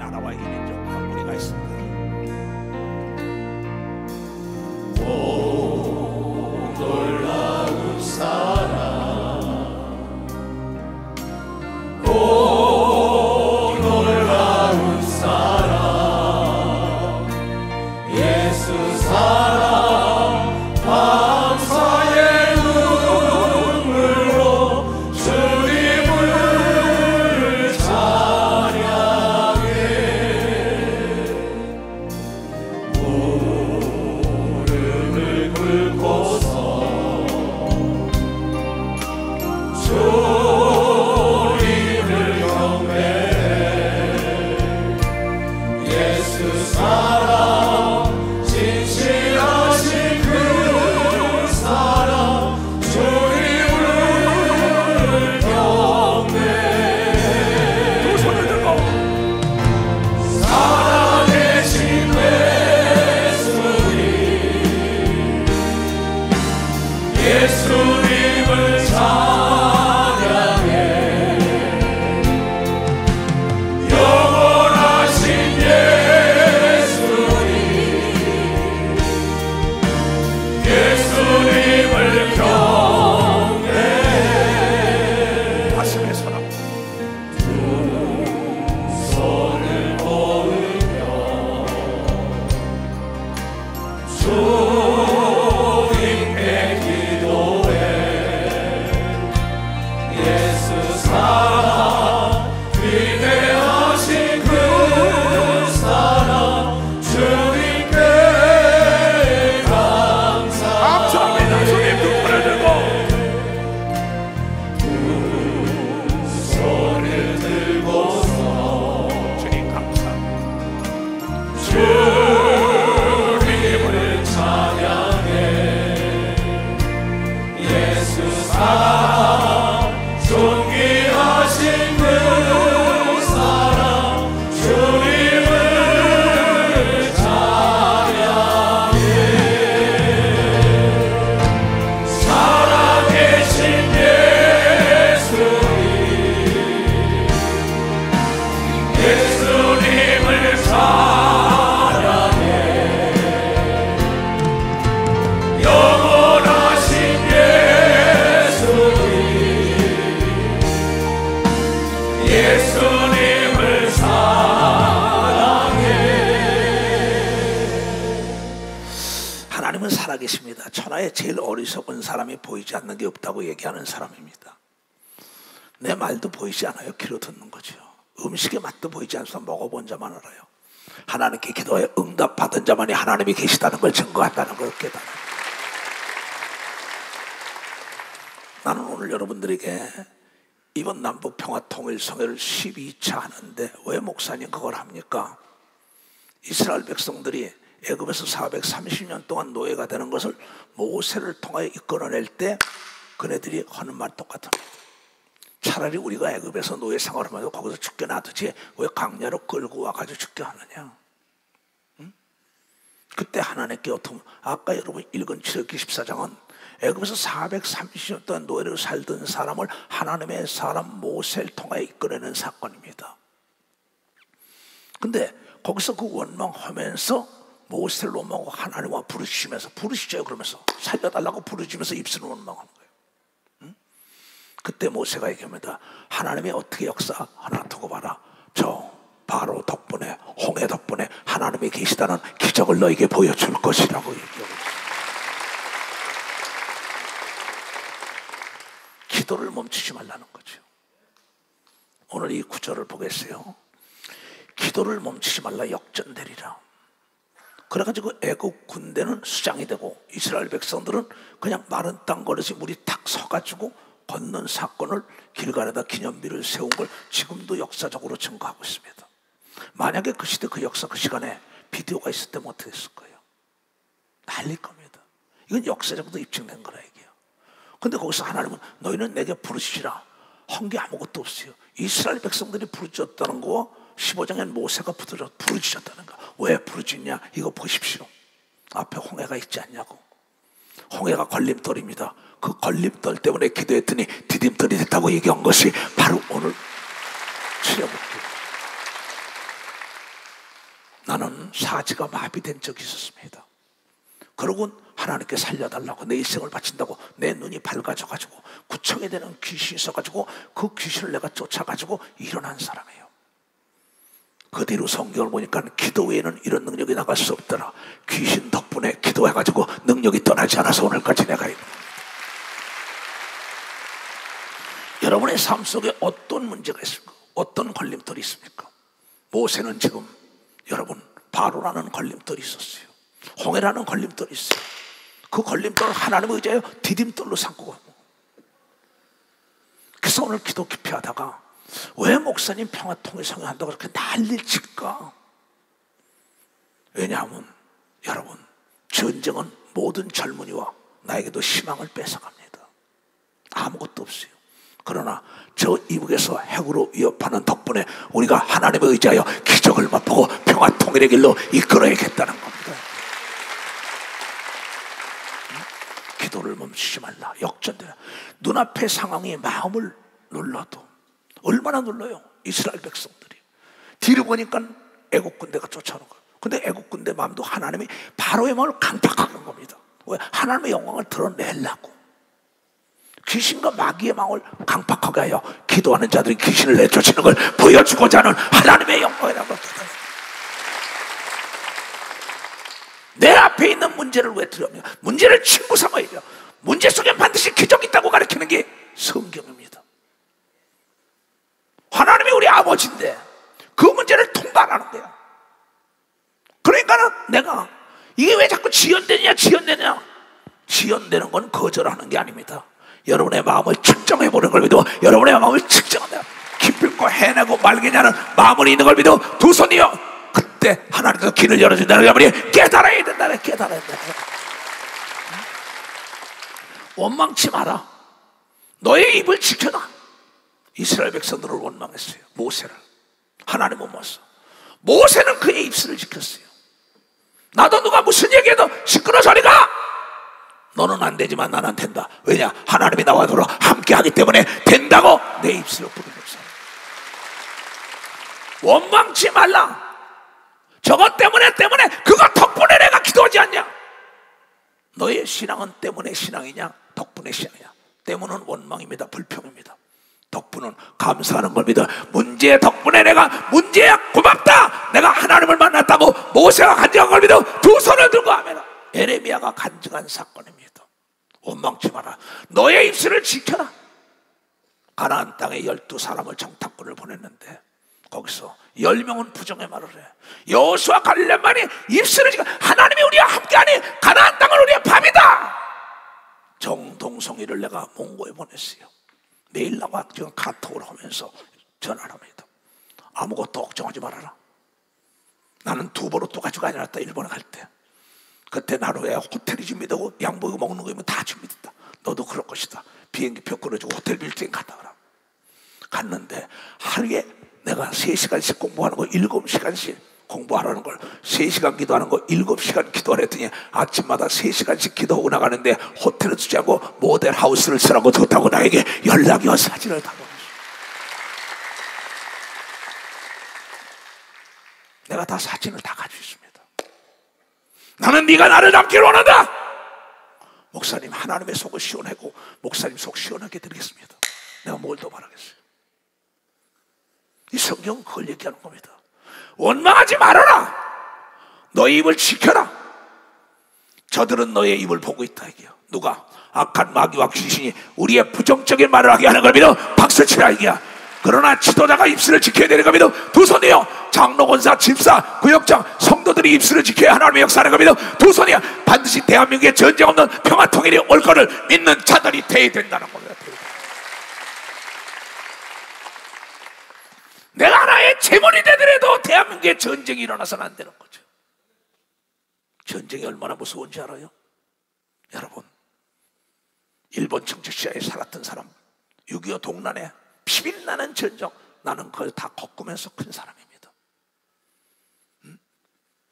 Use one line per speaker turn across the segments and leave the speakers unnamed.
나라와 이 민족과 우리가 있습니다.
오 놀라운 사랑, 오 놀라운 사랑, 예수 사랑 감사의 눈물로 주님을 찬양해. 무릎을 꿇고서 주님을 경배해. 예수 사랑 진실하신 그 사랑 주님을 경배해.
두 손을 들고
살아계신 예수님, 예수님을 찬양해. 영원하신 예수님, 예수님을 경배해.
가슴에 서라.
손을 모으며 주님께 기도해. 예수 사랑 위대하신 그 사랑 주님께
감사합니다. 주님 두 손을 들고
손을 들고서
주님 감사합니다.
주님을 찬양해. 예수 사랑 존귀하신 그 사랑 주님을 찬양해. 살아계신 예수님, 예수님을 사랑해. 영원하신 예수님, 예수님을 사랑해.
하나님은 살아계십니다. 천하에 제일 어리석은 사람이 보이지 않는 게 없다고 얘기하는 사람입니다. 내 말도 보이지 않아요. 귀로 듣는 거죠. 음식의 맛도 보이지 않아서 먹어본 자만 알아요. 하나님께 기도에 응답받은 자만이 하나님이 계시다는 걸 증거한다는 걸 깨달아요. 나는 오늘 여러분들에게 이번 남북평화통일성회를 12차 하는데 왜 목사님 그걸 합니까? 이스라엘 백성들이 애굽에서 430년 동안 노예가 되는 것을 모세를 통하여 이끌어낼 때 그네들이 하는 말 똑같습니다. 차라리 우리가 애굽에서 노예 생활하면서 거기서 죽게 놔두지 왜 강야로 끌고 와가지고 죽게 하느냐. 응? 그때 하나님께 어떻게 아까 여러분 읽은 출애굽기 14장은 애굽에서 430년 동안 노예로 살던 사람을 하나님의 사람 모세를 통하여 이끌어내는 사건입니다. 근데 거기서 그 원망하면서 모세를 원망하고 하나님과 부르시면서 부르시죠 그러면서 살려달라고 부르시면서 입술을 원망하는 거예요. 응? 그때 모세가 얘기합니다. 하나님이 어떻게 역사하나 두고 봐라. 저 바로 덕분에 홍해 덕분에 하나님이 계시다는 기적을 너에게 보여줄 것이라고 얘기하고 있어요. 기도를 멈추지 말라는 거죠. 오늘 이 구절을 보겠어요. 기도를 멈추지 말라 역전되리라. 그래가지고 애국 군대는 수장이 되고 이스라엘 백성들은 그냥 마른 땅 거리에서 물이 탁 서가지고 건넌 사건을 길갈에다 기념비를 세운 걸 지금도 역사적으로 증거하고 있습니다. 만약에 그 시대 그 역사 그 시간에 비디오가 있었다면 어떻게 했을 거예요? 난릴 겁니다. 이건 역사적으로 입증된 거라 얘기해요. 근데 거기서 하나님은 너희는 내게 부르시라. 한 게 아무것도 없어요. 이스라엘 백성들이 부르짖었다는 거와 15장엔 모세가 부르짖었다는 거. 왜 부르짖냐? 이거 보십시오. 앞에 홍해가 있지 않냐고. 홍해가 걸림돌입니다. 그 걸림돌 때문에 기도했더니 디딤돌이 됐다고 얘기한 것이 바로 오늘 출애굽기. 나는 사지가 마비된 적이 있었습니다. 그러고 하나님께 살려달라고 내 일생을 바친다고 내 눈이 밝아져가지고 구청에 대는 귀신이 있어가지고 그 귀신을 내가 쫓아가지고 일어난 사람이에요. 그 뒤로 성경을 보니까 기도 외에는 이런 능력이 나갈 수 없더라. 귀신 덕분에 기도해가지고 능력이 떠나지 않아서 오늘까지 내가 있는. 여러분의 삶 속에 어떤 문제가 있습니까? 어떤 걸림돌이 있습니까? 모세는 지금 여러분 바로라는 걸림돌이 있었어요. 홍해라는 걸림돌이 있어요. 그 걸림돌을 하나님의 의지하여 디딤돌로 삼고 가고. 그래서 오늘 기도 깊이 하다가 왜 목사님 평화통일 성행한다고 그렇게 난리를 칠까? 왜냐하면 여러분 전쟁은 모든 젊은이와 나에게도 희망을 뺏어갑니다. 아무것도 없어요. 그러나 저 이북에서 핵으로 위협하는 덕분에 우리가 하나님의 의지하여 기적을 맛보고 평화통일의 길로 이끌어야겠다는 겁니다. 기도를 멈추지 말라. 역전되라. 눈앞의 상황이 마음을 눌러도 얼마나 눌러요? 이스라엘 백성들이 뒤로 보니까 애국 군대가 쫓아오는 거예요. 근데 애국 군대 마음도 하나님이 바로의 마음을 강팍하는 겁니다. 왜? 하나님의 영광을 드러내려고. 귀신과 마귀의 마음을 강팍하게 하여 기도하는 자들이 귀신을 내쫓는 걸 보여주고자 하는 하나님의 영광이라고. 내 앞에 있는 문제를 왜 두려워하냐? 문제를 친구 삼아야 돼요. 문제 속에 반드시 기적이 있다고 가르치는 게 성경입니다. 하나님이 우리 아버지인데 그 문제를 통과하는 거야. 그러니까는 내가 이게 왜 자꾸 지연되냐? 지연되는 건 거절하는 게 아닙니다. 여러분의 마음을 측정해 보는 걸 믿어. 여러분의 마음을 측정한다. 기필코 해내고 말겠냐는 마음을 있는 걸 믿어. 두 손이요. 그때 하나님께서 길을 열어준다는 여러분이 깨달아야 된다. 깨달아야 된다. 원망치 마라. 너의 입을 지켜라. 이스라엘 백성들을 원망했어요. 모세를. 하나님은 못써. 모세는 그의 입술을 지켰어요. 나도 누가 무슨 얘기해도 시끄러 저리 가. 너는 안 되지만 나는 된다. 왜냐? 하나님이 나와 더러 함께 하기 때문에 된다고 내 입술을 부르면서. 원망치 말라. 저것 때문에 그거 덕분에 내가 기도하지 않냐? 너의 신앙은 때문에 신앙이냐? 덕분에 신앙이냐? 때문은 원망입니다. 불평입니다. 덕분은 감사하는 걸 믿어. 문제 덕분에 내가 문제야 고맙다. 내가 하나님을 만났다고 모세가 간증한 걸 믿어. 두 손을 들고 하면 에레미야가 간증한 사건입니다. 원망치 마라. 너의 입술을 지켜라. 가나안 땅에 12사람을 정탐꾼을 보냈는데 거기서 10명은 부정의 말을 해. 여호수아 갈렙만이 입술을 지켜. 하나님이 우리와 함께하니 가나안 땅은 우리의 밥이다. 정동성이를 내가 몽고에 보냈어요. 매일 나와 지금 카톡을 하면서 전화를 합니다. 아무것도 걱정하지 말아라. 나는 두보로 또 가지고 다녔다. 일본에 갈 때. 그때 나루에 호텔이 준비되고 양복이 먹는 거면 다 준비됐다. 너도 그럴 것이다. 비행기표 끊어주고 호텔 빌딩 갔다 가라. 갔는데 하루에 내가 3시간씩 공부하는 거 7시간씩 공부하라는 걸 3시간 기도하는 거 7시간 기도하라 했더니 아침마다 3시간씩 기도하고 나가는데 호텔을 주지 않고 모델하우스를 쓰라고 좋다고 나에게 연락이 와서 사진을 다 보냈어. 내가 다 사진을 다 가지고 있습니다. 나는 네가 나를 남기를 원한다. 목사님 하나님의 속을 시원하고 목사님 속 시원하게 드리겠습니다. 내가 뭘 더 바라겠어요. 이 성경은 그걸 얘기하는 겁니다. 원망하지 말아라. 너의 입을 지켜라. 저들은 너의 입을 보고 있다. 이게요. 누가? 악한 마귀와 귀신이 우리의 부정적인 말을 하게 하는 걸 믿어 박수치라 이게야. 그러나 지도자가 입술을 지켜야 되는 겁니다. 두 손이요. 장로, 권사, 집사, 구역장, 성도들이 입술을 지켜야 하나님의 역사하는 겁니다. 두 손이요. 반드시 대한민국에 전쟁 없는 평화 통일이 올 거를 믿는 자들이 돼야 된다는 겁니다. 내가 하나의 재물이 되더라도 대한민국에 전쟁이 일어나서는 안 되는 거죠. 전쟁이 얼마나 무서운지 알아요? 여러분, 일본 청주시야에 살았던 사람 6.25 동란에 피밀나는 전쟁, 나는 그걸 다 겪으면서 큰 사람입니다.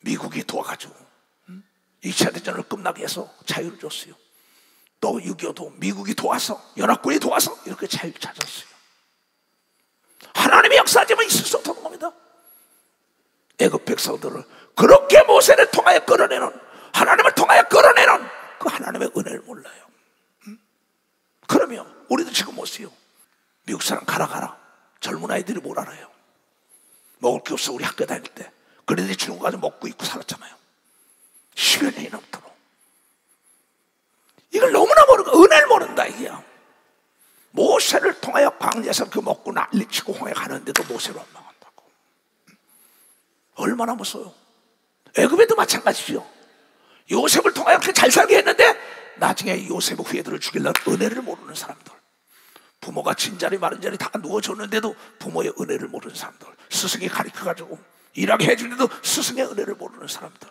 미국이 도와가지고 2차 대전을 끝나게 해서 자유를 줬어요. 또 6.25도 미국이 도와서, 연합군이 도와서 이렇게 자유를 찾았어요. 하나님의 역사하지만 있을 수 없다는 겁니다. 애굽 백성들을 그렇게 모세를 통하여 끌어내는, 하나님을 통하여 끌어내는 그 하나님의 은혜를 몰라요. 그러면 우리도 지금 보세요. 미국 사람 가라 젊은 아이들이 뭘 알아요? 먹을 게 없어. 우리 학교 다닐 때 그래도 주는 거 가지고 먹고 입고 살았잖아요. 10여 년이 넘도록. 이걸 너무나 모르고 은혜를 모른다 이게야. 모세를 통하여 광야에서 그 먹고 난리치고 홍해 가는데도 모세를 원망한다고. 얼마나 무서워요. 애굽에도 마찬가지죠. 요셉을 통하여 그렇게 잘 살게 했는데 나중에 요셉의 후예들을 죽이려는 은혜를 모르는 사람들, 부모가 진자리 마른자리 다 누워줬는데도 부모의 은혜를 모르는 사람들, 스승이 가르쳐가지고 일하게 해주는데도 스승의 은혜를 모르는 사람들,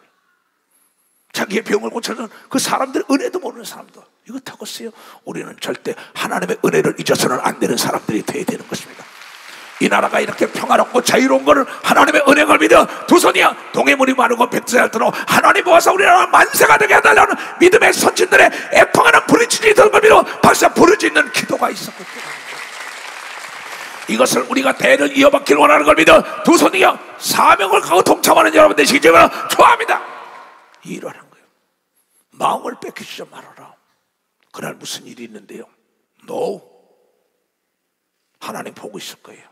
자기의 병을 고쳐주는 그 사람들의 은혜도 모르는 사람들, 이거 타고있어요. 우리는 절대 하나님의 은혜를 잊어서는 안 되는 사람들이 되어야 되는 것입니다. 이 나라가 이렇게 평화롭고 자유로운 것을 하나님의 은혜를 믿어 두 손이야 동해물이 마르고 백두산이 들어 하나님 모아서 우리나라 만세가 되게 해달라는 믿음의 선진들의 애통하는 부르짖음이 들은 걸 믿어 박사 부르짖는 기도가 있었거든요. 이것을 우리가 대를 이어받기를 원하는 걸 믿어 두 손이야 사명을 갖고 동참하는 여러분 되시기 때문에 좋아합니다. 이러한 거예요. 마음을 뺏기지 말아라. 그날 무슨 일이 있는데요? 하나님 보고 있을 거예요.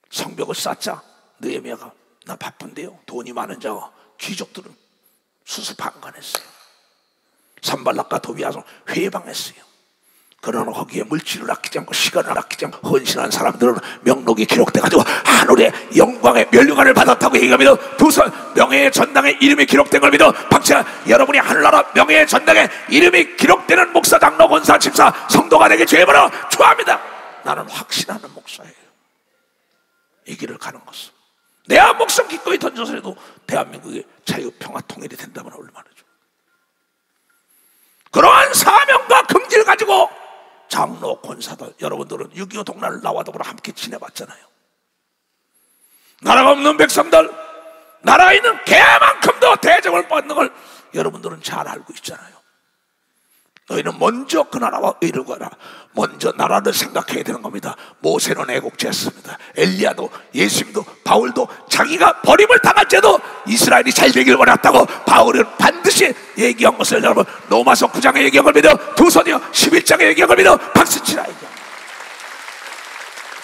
성벽을 쌓자. 느헤미야가 나 바쁜데요. 돈이 많은 자가 귀족들은 수수방관했어요. 산발락과 도비아서 회방했어요. 그러나 거기에 물질을 아끼지 않고 시간을 아끼지 않고 헌신한 사람들은 명록이 기록돼가지고 하늘의 영광의 면류관을 받았다고 얘기합니다. 두손 명예의 전당에 이름이 기록된 걸 믿어 박자 여러분이 하늘나라 명예의 전당에 이름이 기록되는 목사, 장로, 권사, 집사, 성도가 되게 죄벌어 좋아합니다. 나는 확신하는 목사예요. 이 길을 가는 것은 내가 목숨 기꺼이 던져서라도 대한민국의 자유, 평화, 통일이 된다면 얼마나 좋아. 그러한 사명과 긍지를 가지고 장로, 권사들 여러분들은 6.25 동란을 나와 더불어 함께 지내봤잖아요. 나라가 없는 백성들, 나라에 있는 개만큼도 대접을 받는 걸 여러분들은 잘 알고 있잖아요. 너희는 먼저 그 나라와 의를 구하라. 먼저 나라를 생각해야 되는 겁니다. 모세는 애국자였습니다. 엘리야도, 예수님도, 바울도 자기가 버림을 당할지라도 이스라엘이 잘 되길 원했다고 바울은 반드시 얘기한 것을 여러분 로마서 9장에 얘기한 걸 믿어 두 손이요 11장에 얘기한 걸 믿어 박수치라 얘기합니다.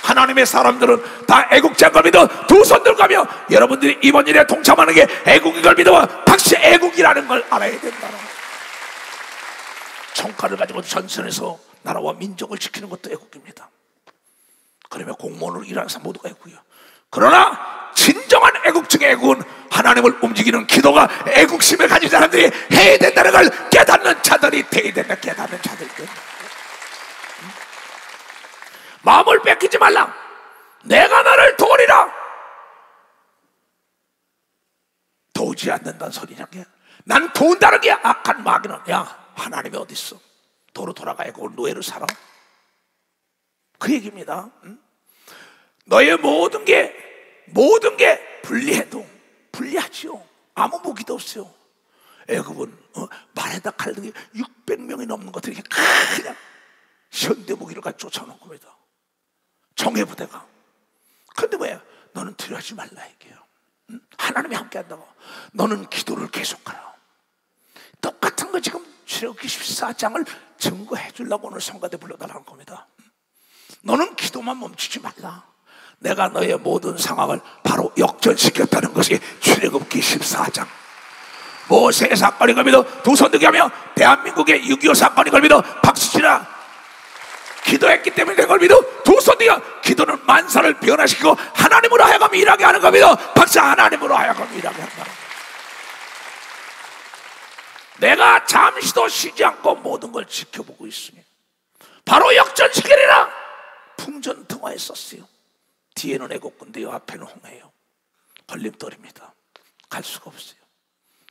하나님의 사람들은 다 애국자인 걸 믿어 두 손 들고 가며 여러분들이 이번 일에 동참하는 게 애국인 걸 믿어 박수 애국이라는 걸 알아야 된다. 총칼을 가지고 전선에서 나라와 민족을 지키는 것도 애국입니다. 그러면 공무원으로 일하는 사람 모두가 애국이에요. 그러나 진정한 애국 중의 애국은 하나님을 움직이는 기도가 애국심을 가진 사람들이 해야 된다는 걸 깨닫는 자들이 돼야 된다. 깨닫는 자들이 된다. 마음을 뺏기지 말라. 내가 너를 도우리라. 도우지 않는다는 소리냐. 난 도운다는 게 악한 마귀는 야 하나님이 어디 있어? 도로 돌아가야 그 노예로 살아? 그 얘기입니다. 너의 모든 게 불리해도 불리하지요. 아무 무기도 없어요. 애굽은 말에다 칼등이 600명이 넘는 것들이 그냥 현대 무기를 가지고 쫓아오는 겁니다. 정예부대가. 근데 왜? 너는 두려워하지 말라 이게요. 하나님이 함께 한다고. 너는 기도를 계속하라. 똑같은 거 지금 출애굽기 14장을 증거해 주려고 오늘 성가대 불러달라는 겁니다. 너는 기도만 멈추지 말라. 내가 너의 모든 상황을 바로 역전시켰다는 것이 출애굽기 14장. 모세의 사건이 걸리도 두 손 들게 하며 대한민국의 6.25 사건이 걸리도 박수치라. 기도했기 때문에 된 걸 믿어 두 손 들게. 기도는 만사를 변화시키고 하나님으로 하여금 일하게 하는 겁니다. 박수. 하나님으로 하여금 일하게 한다. 내가 잠시도 쉬지 않고 모든 걸 지켜보고 있으니 바로 역전시키리라. 풍전등화에 썼어요. 뒤에는 애국군대요 앞에는 홍해요. 걸림돌입니다. 갈 수가 없어요.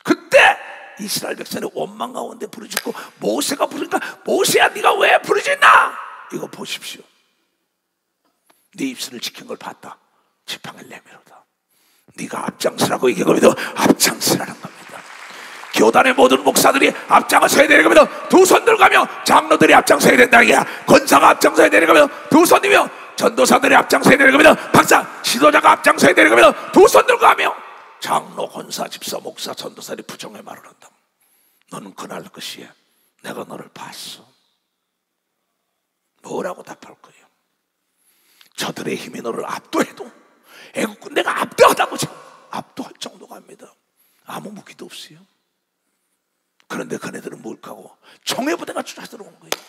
그때 이스라엘 백성의 원망 가운데 부르짖고 모세가 부르니까 모세야 네가 왜 부르짖나? 이거 보십시오. 네 입술을 지킨 걸 봤다. 지팡이를 내밀어다. 네가 앞장서라고 얘기하거든요. 앞장서라는 겁니다. 교단의 모든 목사들이 앞장서야 되는 겁니다. 두 손 들고 가며 장로들이 앞장서야 된다. 권사가 앞장서야 되는 겁니다. 두 손이며 전도사들이 앞장서야 되는 겁니다. 박사. 지도자가 앞장서야 되는 겁니다. 두 손 들고 하며 장로, 권사, 집사, 목사, 전도사들이 부정의 말을 한다. 너는 그날 것이야. 내가 너를 봤어. 뭐라고 답할 거예요? 저들의 힘이 너를 압도해도 애국 군대가 압도하다고 압도할 정도가 합니다. 아무 무기도 없어요. 그런데 그네들은 뭘까고 정예부대가 쫓아들어온 거예요.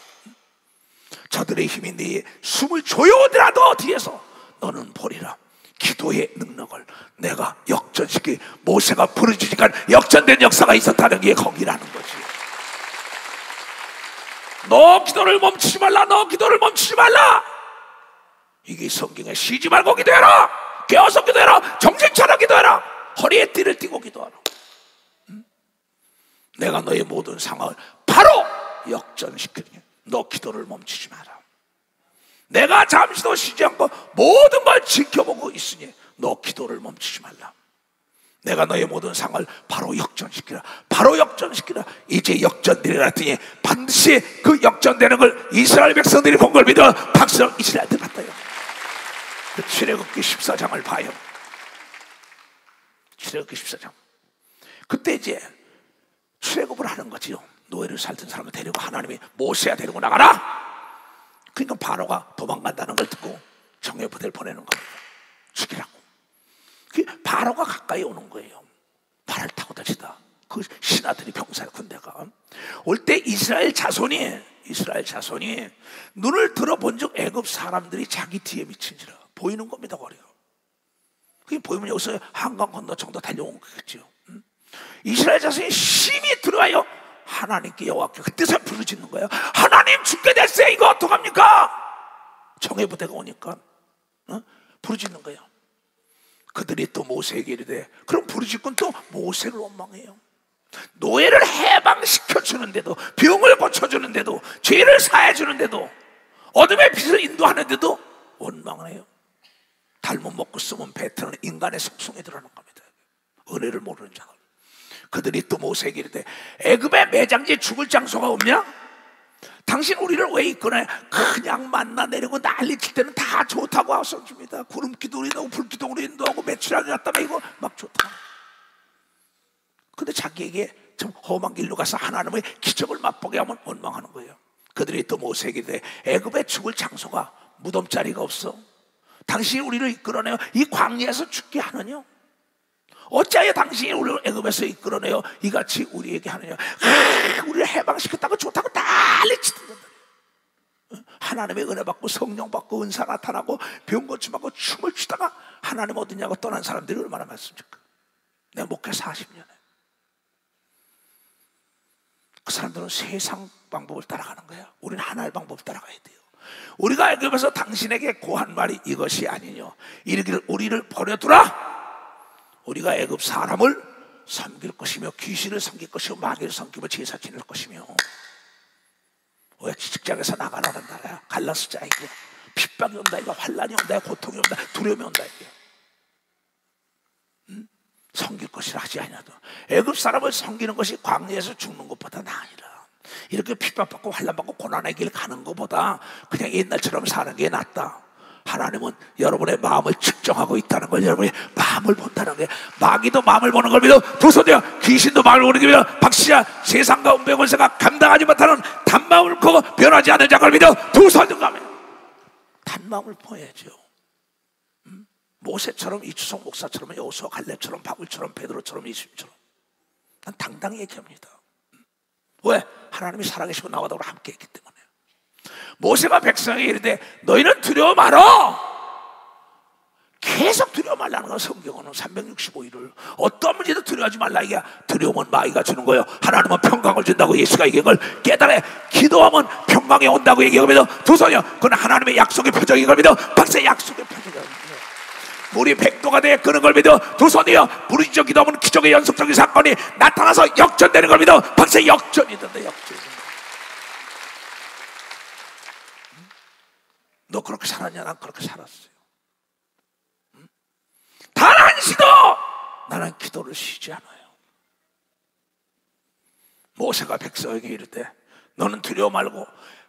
저들의 힘이 네 숨을 조여오더라도 뒤에서 너는 보리라. 기도의 능력을 내가 역전시키 모세가 부르짖으니까 역전된 역사가 있었다는 게 거기라는 거지. 너 기도를 멈추지 말라. 너 기도를 멈추지 말라. 이게 성경에 쉬지 말고 기도해라. 깨어서 기도해라. 정신 차려 기도해라. 허리에 띠를 띠고 기도하라. 내가 너의 모든 상황을 바로 역전시키니 너 기도를 멈추지 마라. 내가 잠시도 쉬지 않고 모든 걸 지켜보고 있으니 너 기도를 멈추지 말라. 내가 너의 모든 상황을 바로 역전시키라. 바로 역전시키라. 이제 역전되리라 했더니 반드시 그 역전되는 걸 이스라엘 백성들이 본 걸 믿어 박수로 이스라엘들 봤다요. 그 출애굽기 14장을 봐요. 출애굽기 14장. 그때 이제 출애굽을 하는 거지요. 노예를 살던 사람을 데리고 하나님이 모세야 데리고 나가라. 그러니까 바로가 도망간다는 걸 듣고 정예부대를 보내는 겁니다. 죽이라고. 바로가 가까이 오는 거예요. 발을 타고 다시다. 그 신하들이 병사의 군대가 올 때 이스라엘 자손이 눈을 들어본 적 애굽 사람들이 자기 뒤에 미친지라 보이는 겁니다. 거리가. 그게 보이면 여기서 한강 건너 정도 달려온 거겠죠. 이스라엘 자손이 심히 들어와요. 하나님께 여호와께 그때서 부르짖는 거예요. 하나님 죽게 됐어요. 이거 어떡합니까? 정예부대가 오니까 부르짖는 거예요. 그들이 또 모세에게 이르되 그럼 부르짖고는 또 모세를 원망해요. 노예를 해방시켜주는데도 병을 고쳐주는데도 죄를 사해주는데도 어둠의 빛을 인도하는데도 원망을 해요. 달못 먹고 쓰면 뱉는 인간의 속성에 들어가는 겁니다. 은혜를 모르는 자들. 그들이 또 모세에게 이르되 애굽의 매장지에 죽을 장소가 없냐? 당신 우리를 왜 이끌어내? 그냥 만나 내리고 난리 칠 때는 다 좋다고 하셨습니다. 구름기도 인도하고 불기둥으로 인도하고 매출하게 갔다며 이거 막 좋다. 근데 자기에게 좀 험한 길로 가서 하나님의 기적을 맛보게 하면 원망하는 거예요. 그들이 또 모세에게 이르되 애굽에 죽을 장소가 무덤 자리가 없어. 당신이 우리를 이끌어내어 이 광야에서 죽게 하느냐? 어찌하여 당신이 우리를 애굽에서 이끌어내어 이같이 우리에게 하느냐? 우리를 해방시켰다고 좋다고 난리치던 것들. 하나님의 은혜 받고 성령 받고 은사 나타나고 병 고침받고 춤을 추다가 하나님 어디냐고 떠난 사람들이 얼마나 많습니까? 내가 목회 40년에 그 사람들은 세상 방법을 따라가는 거야. 우리는 하나의 방법을 따라가야 돼요. 우리가 애굽에서 당신에게 고한 말이 이것이 아니뇨. 이르기를 우리를 버려두라. 우리가 애굽 사람을 섬길 것이며 귀신을 섬길 것이며 마귀를 섬기며 제사 지낼 것이며. 왜 직장에서 나가라는 나라야. 갈라스자 이게 핍박이 온다 이거 환란이 온다 고통이 온다 두려움이 온다 이게. 섬길 것이라 하지 아니하도 애굽 사람을 섬기는 것이 광야에서 죽는 것보다 나으니라. 이렇게 핍박받고 환란받고 고난의 길 가는 것보다 그냥 옛날처럼 사는 게 낫다. 하나님은 여러분의 마음을 측정하고 있다는 걸 여러분이 마음을 본다는 게 마귀도 마음을 보는 걸 믿어 두 손이여 귀신도 마음을 보는 게 믿어 박시야 세상과 운명 권세가 감당하지 못하는 단마음을 보고 변하지 않는 자를 믿어 두 손을 가면 단마음을 보여야죠. 모세처럼 이추성 목사처럼 여호수아 갈렙처럼 바울처럼 베드로처럼 예수님처럼 난 당당히 얘기합니다. 왜? 하나님이 살아계시고 나와 더불어 함께 했기 때문에. 모세가 백성에게 이르되 너희는 두려워 말어. 계속 두려워 말라는 건 성경은 365일을 어떤 문제도 두려워하지 말라. 이게 두려움은 마귀가 주는 거예요. 하나님은 평강을 준다고 예수가 얘기한 걸 깨달아. 기도하면 평강이 온다고 얘기하면서 두 손이요 그건 하나님의 약속의 표적인 걸 믿어 박세 약속의 표적인 걸 물이 100도가 돼 끄는 걸 믿어 두 손이요 부르짖어 기도하면 기적의 연속적인 사건이 나타나서 역전되는 걸 믿어 박세 역전이 된다. 역전이. 너 그렇게 살았냐? 난 그렇게 살았어요. 단 한시도 나는 기도를 쉬지 않아요. 모세가 백성에게 이르되 너는 두려워 말고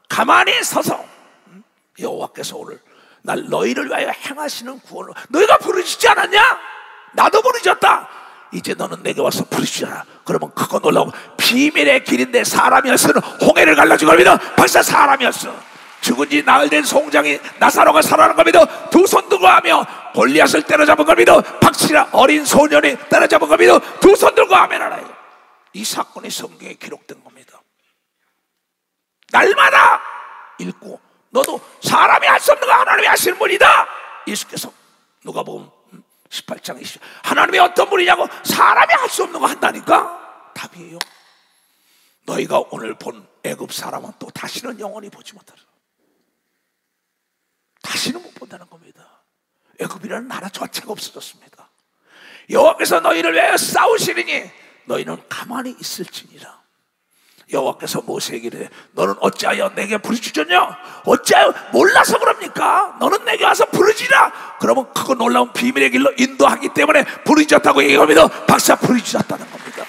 가만히 서서 여호와께서 오늘 날 너희를 위하여 행하시는 구원을 너희가 부르짖지 않았냐? 나도 부르짖었다. 이제 너는 내게 와서 부르짖어라. 그러면 크고 놀라고 비밀의 길인데 사람이었으면 홍해를 갈라주고 믿어. 벌써 사람이었어. 죽은 지 나흘 된 송장이 나사로가 살아난 걸 믿어. 두 손 들고 하며 골리앗을 때려잡은 걸 믿어. 박시라 어린 소년이 때려잡은 걸 믿어. 두 손 들고 아멘하라. 이 사건이 성경에 기록된 겁니다. 날마다 읽고 너도 사람이 할 수 없는 거 하나님이 하시는 분이다. 예수께서 누가복음 18장 20 하나님이 어떤 분이냐고 사람이 할 수 없는 거 한다니까. 답이에요. 너희가 오늘 본 애굽 사람은 또 다시는 영원히 보지 못하리라. 다시는 못 본다는 겁니다. 애굽이라는 나라 자체가 없어졌습니다. 여호와께서 너희를 위하여 싸우시리니 너희는 가만히 있을지니라. 여호와께서 모세에게 이르되 너는 어찌하여 내게 부르짖었냐? 어찌하여 몰라서 그럽니까? 너는 내게 와서 부르짖으라. 그러면 크고 놀라운 비밀의 길로 인도하기 때문에 부르짖었다고 얘기합니다. 박사 부르짖었다는 겁니다.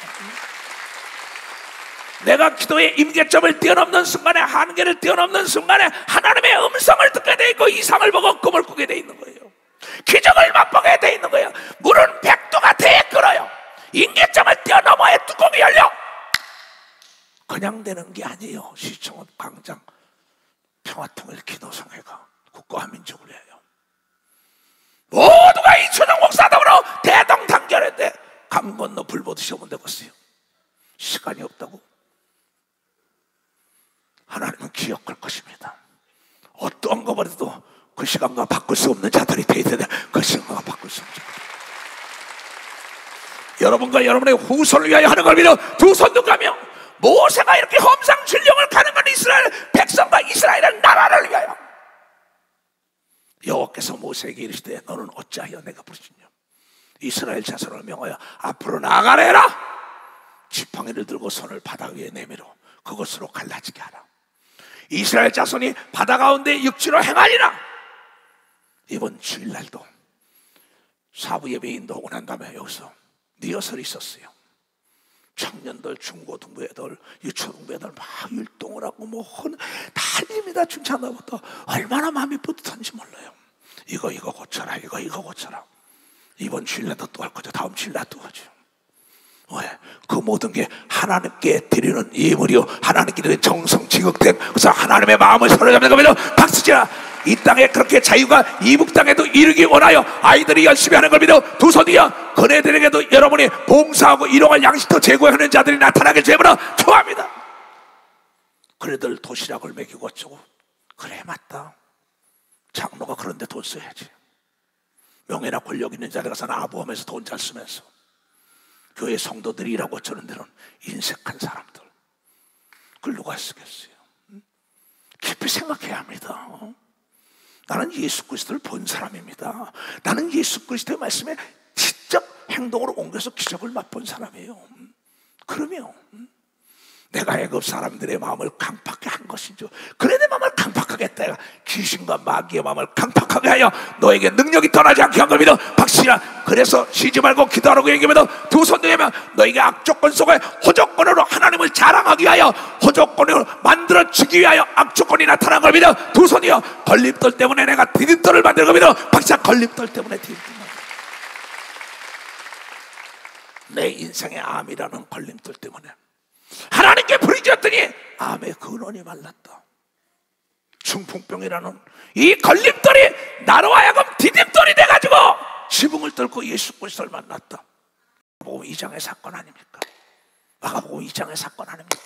내가 기도의 임계점을 뛰어넘는 순간에, 한계를 뛰어넘는 순간에 하나님의 음성을 듣게 돼 있고 이상을 보고 꿈을 꾸게 돼 있는 거예요. 기적을 맛보게 돼 있는 거예요. 물은 100도가 돼 끓어요. 임계점을 뛰어넘어야 뚜껑이 열려. 그냥 되는 게 아니에요. 시청은 광장 평화통일 기도성회가 국가민족을 위하여 모두가 이춘영 목사답으로 대동단결했는데 강 건너 불 보듯이 오면 되겠어요. 시간이 없다고. 하나님은 기억할 것입니다. 어떠한 거 버려도 그 시간과 바꿀 수 없는 자들이 돼 있는데 그 시간과 바꿀 수 없는 자들. 여러분과 여러분의 후손을 위하여 하는 걸 믿어 두 손도 가며 모세가 이렇게 험상 출령을 가는 건 이스라엘 백성과 이스라엘의 나라를 위하여. 여호와께서 모세에게 이르시되 너는 어찌하여 내가 부르짖냐? 이스라엘 자손을 명하여 앞으로 나아가래라. 지팡이를 들고 손을 바다 위에 내밀어 그것으로 갈라지게 하라. 이스라엘 자손이 바다 가운데 육지로 행하리라. 이번 주일날도 사부 예배 인도하고 난 다음에 여기서 리허설이 있었어요. 청년들, 중고등부 애들, 유초등부 애들 막 율동을 하고 뭐 난립니다. 칭찬하고도 얼마나 마음이 뿌듯한지 몰라요. 이거 고쳐라, 이거 고쳐라. 이번 주일날도 또 할 거죠. 다음 주일날 또 하죠. 왜? 그 모든 게 하나님께 드리는 예물이요, 하나님께 드리는 정성 지극된, 그래서 하나님의 마음을 사로잡는 겁니다. 박수치라. 이 땅에 그렇게 자유가 이북 땅에도 이르기 원하여 아이들이 열심히 하는 겁니다. 두 손이여 그네들에게도 여러분이 봉사하고 일용할 양식도 제공하는 자들이 나타나길 주님으로 초합니다. 그네들 도시락을 먹이고 어쩌고. 그래 맞다. 장로가 그런데 돈 써야지. 명예나 권력 있는 자리 가서 아부하면서 돈 잘 쓰면서 교회 성도들이 일하고 저런 데는 인색한 사람들. 그걸 누가 쓰겠어요? 깊이 생각해야 합니다. 나는 예수 그리스도를 본 사람입니다. 나는 예수 그리스도의 말씀에 직접 행동으로 옮겨서 기적을 맛본 사람이에요. 그러면 내가 애굽 사람들의 마음을 강팍하게 한 것이죠. 그래 내 마음을 강팍하게 했다. 귀신과 마귀의 마음을 강팍하게 하여 너에게 능력이 떠나지 않게 한 겁니다. 박수야. 그래서 쉬지 말고 기도하라고 얘기하면 두 손 들면 너에게 악조건 속에 호조건으로 하나님을 자랑하기 위하여, 호조건으로 만들어주기 위하여 악조건이 나타난 겁니다. 두 손이요 걸림돌 때문에 내가 디딤돌을 만든 겁니다. 박수야. 걸림돌 때문에 디딤돌. 내 인생의 암이라는 걸림돌 때문에 하나님께 부르짖었더니 암의 근원이 말랐다. 중풍병이라는 이 걸림돌이 나로 하여금 디딤돌이 돼가지고 지붕을 뚫고 예수 그리스도를 만났다. 마가복음 2장의 사건 아닙니까? 마가복음 2장의 사건 아닙니까?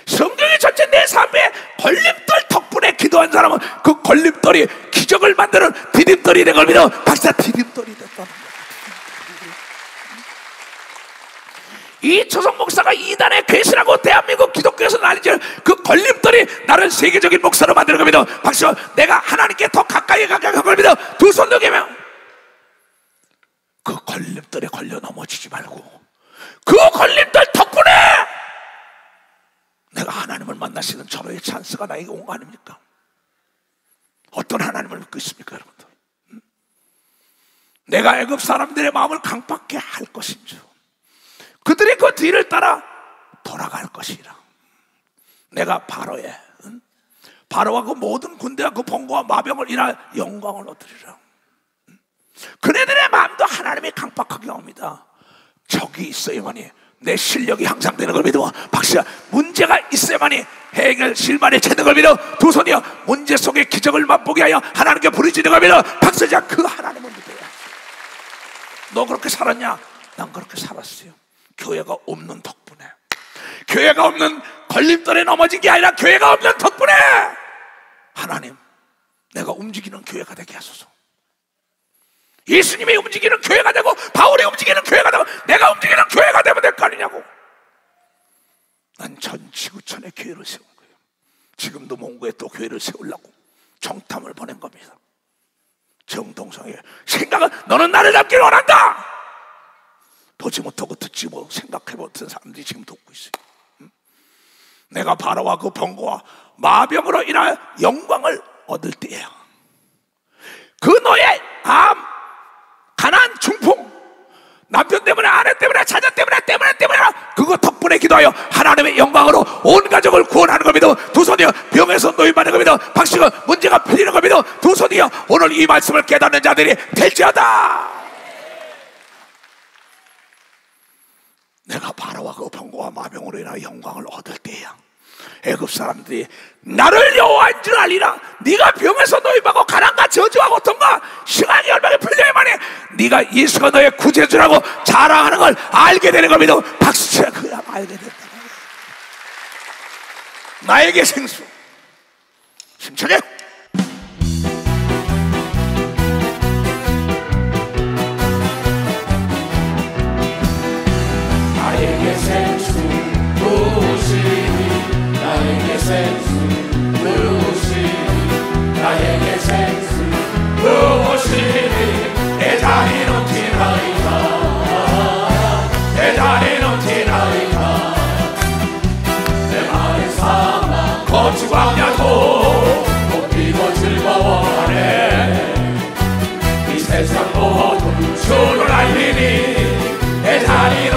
성경의 전체 내 삶에 걸림돌 덕분에 기도한 사람은 그 걸림돌이 기적을 만드는 디딤돌이 된 걸 믿어. 박사 디딤돌이 됐다는 거야. 이 조선 목사가 이단의 괴수라고 대한민국 기독교에서 난리치는 그 걸림돌이 나를 세계적인 목사로 만드는 겁니다. 박수. 내가 하나님께 더 가까이 한 겁니다. 두 손 들게며 그 걸림돌에 걸려 넘어지지 말고 그 걸림돌 덕분에 내가 하나님을 만나시는 절호의 찬스가 나에게 온 거 아닙니까? 어떤 하나님을 믿고 있습니까 여러분들? 내가 애굽 사람들의 마음을 강팍하게 할 것인지 그들이 그 뒤를 따라 돌아갈 것이라. 내가 바로와 그 모든 군대와 그 번거와 마병을 인하여 영광을 얻으리라. 그네들의 마음도 하나님이 강박하게 합니다. 적이 있어야만이 내 실력이 향상되는 걸 믿어. 박씨야, 문제가 있어야만이 해결 실만에 찾는 걸 믿어. 두 손이여, 문제 속에 기적을 맛보게 하여 하나님께 부르짖는 걸 믿어. 박수자, 그 하나님을 믿어야. 너 그렇게 살았냐? 난 그렇게 살았어요. 교회가 없는 덕분에, 교회가 없는 걸림돌에 넘어진 게 아니라 교회가 없는 덕분에 하나님, 내가 움직이는 교회가 되게 하소서. 예수님이 움직이는 교회가 되고 바울이 움직이는 교회가 되고 내가 움직이는 교회가 되면 될 거 아니냐고. 난 전 지구촌에 교회를 세운 거예요. 지금도 몽고에 또 교회를 세우려고 정탐을 보낸 겁니다. 정동성에 생각은, 너는 나를 잡기를 원한다. 보지 못하고 듣지 못하고 생각해 못한 사람들이 지금 돕고 있어요. 내가 바로와 그 번거와 마병으로 인하여 영광을 얻을 때에야 그 너의 암, 가난, 중풍, 남편 때문에, 아내 때문에, 자녀 때문에 그거 덕분에 기도하여 하나님의 영광으로 온 가족을 구원하는 겁니다. 두 손이여, 병에서 노임받는 겁니다. 박씨가 문제가 풀리는 겁니다. 두 손이여, 오늘 이 말씀을 깨닫는 자들이 될지어다. 내가 바로와 그 번거와 마병으로 인하여 영광을 얻을 때야 애굽 사람들이 나를 여호와인 줄 알리라. 네가 병에서 노임하고 가난과 저주와 고통과 시간이 얼마나 풀려야만이 네가 예수가 너의 구제주라고 자랑하는 걸 알게 되는 겁니다. 박수치라. 그야 알게 된다. 나에게 생수 힘차게.
나에게 생수 부으시니, 나에게 생수 부으시니, 나에게 생수 부으시니, 내 다리는 티나이다, 내 다리는 티나이다. 내 마음의 사막 거주 광야도 꽃피고 즐거워하네. 이 세상 모든 주를 알리니 내 다리는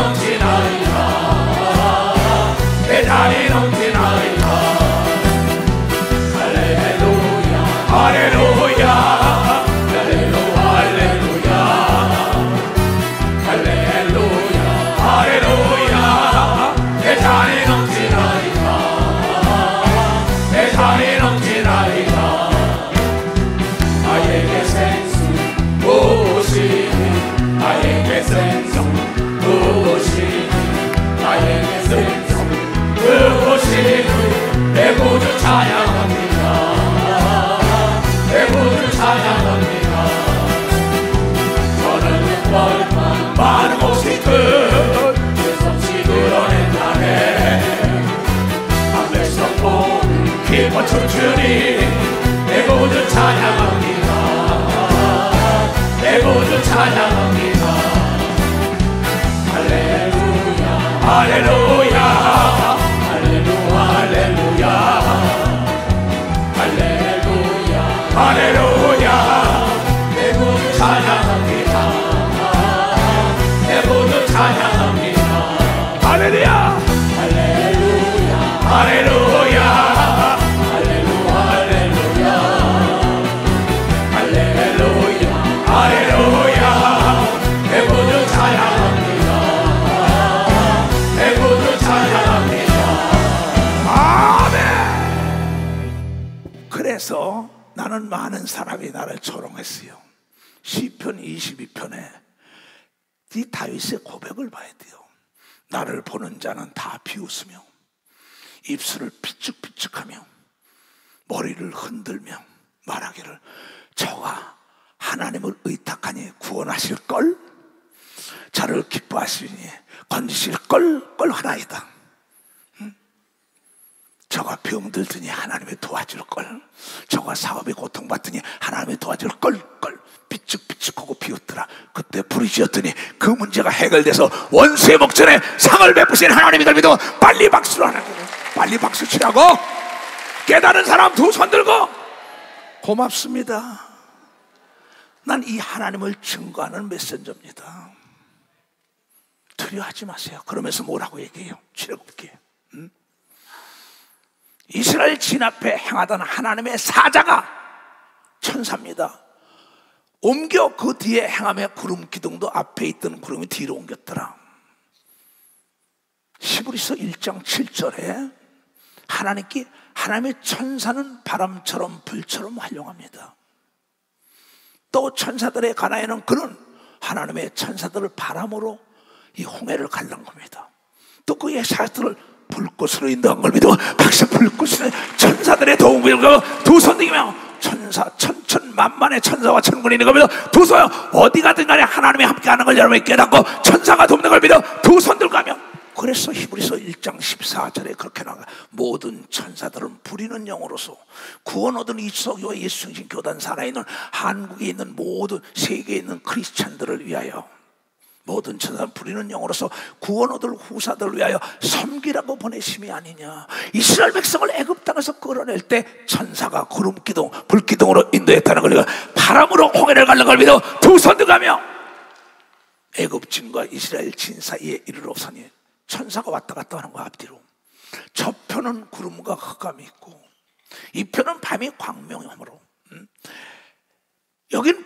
내 다리는 티나이다. 할렐루야 할렐루야 할렐루야 할렐루야 할렐루야. 내 다리는 티나이다, 내 다리는 티나이다. 나에게 생수 부으시니, 나에게 생수 부으시니, 나에게 생수 부으시니, 내 구주 찬양합니다, 내 구주 찬양합니다. 저는 벌만 많은 곳이 끝없이 그러낸다네. 밤에서 보는 기뻐 춤추니 내 구주 찬양합니다, 내 구주 찬양합니다. 할렐루야 할렐루야 할렐루야 할렐루야 할렐루야. 내 구주 찬양합니다, 내 구주 찬양합니다. 할렐루야 할렐루야 할렐루야 할렐루야 할렐루야 할렐루야. 내 구주 찬양합니다, 내 구주 찬양합니다.
그래서 나는 많은 사람이 나를 조롱했어요. 시편 22편에 이 다윗의 고백을 봐야 돼요. 나를 보는 자는 다 비웃으며 입술을 삐죽삐죽하며 머리를 흔들며 말하기를 저가 하나님을 의탁하니 구원하실걸, 저를 기뻐하시니 건지실걸 하나이다. 저가 병들더니 하나님이 도와줄걸, 저가 사업에 고통받더니 하나님이 도와줄걸 삐죽삐죽하고 비웃더라. 그때 불이 지었더니 그 문제가 해결돼서 원수의 목전에 상을 베푸신 하나님이 믿어. 빨리 박수를 하라고, 빨리 박수 치라고. 깨달은 사람 두 손 들고 고맙습니다. 난 이 하나님을 증거하는 메신저입니다. 두려워하지 마세요. 그러면서 뭐라고 얘기해요? 출애굽기 이스라엘 진 앞에 행하던 하나님의 사자가 천사입니다. 옮겨 그 뒤에 행하며 구름 기둥도 앞에 있던 구름이 뒤로 옮겼더라. 히브리서 1장 7절에 하나님의 천사는 바람처럼 불처럼 활용합니다. 또 천사들의 가나에는 그는 하나님의 천사들을 바람으로 이 홍해를 갈란 겁니다. 또 그의 사자들을 불꽃으로 인도한 겁니다. 박사 불꽃으로 천사들의 도움을 두 손 들이며 천사 천천만만의 천사와 천군이 있는 겁니다. 두 손 어디 가든 간에 하나님이 함께하는 걸 여러분이 깨닫고 천사가 돕는 걸 믿어 두 손 들고 가며, 그래서 히브리서 1장 14절에 그렇게 나와요. 모든 천사들은 부리는 영으로서 구원 얻은 이석이와 예수신 교단 살아있는 한국에 있는 모든 세계에 있는 크리스찬들을 위하여, 모든 천사는 부리는 영으로서 구원 얻을 후사들을 위하여 섬기라고 보내심이 아니냐. 이스라엘 백성을 애굽 땅에서 끌어낼 때 천사가 구름 기둥 불 기둥으로 인도했다는 걸, 바람으로 홍해를 가는 걸 믿어 두 손 들어가며 애굽 진과 이스라엘 진 사이에 이르러서니 천사가 왔다 갔다 하는 거 앞뒤로. 저 편은 구름과 흑암이 있고 이 편은 밤이 광명함으로. 여긴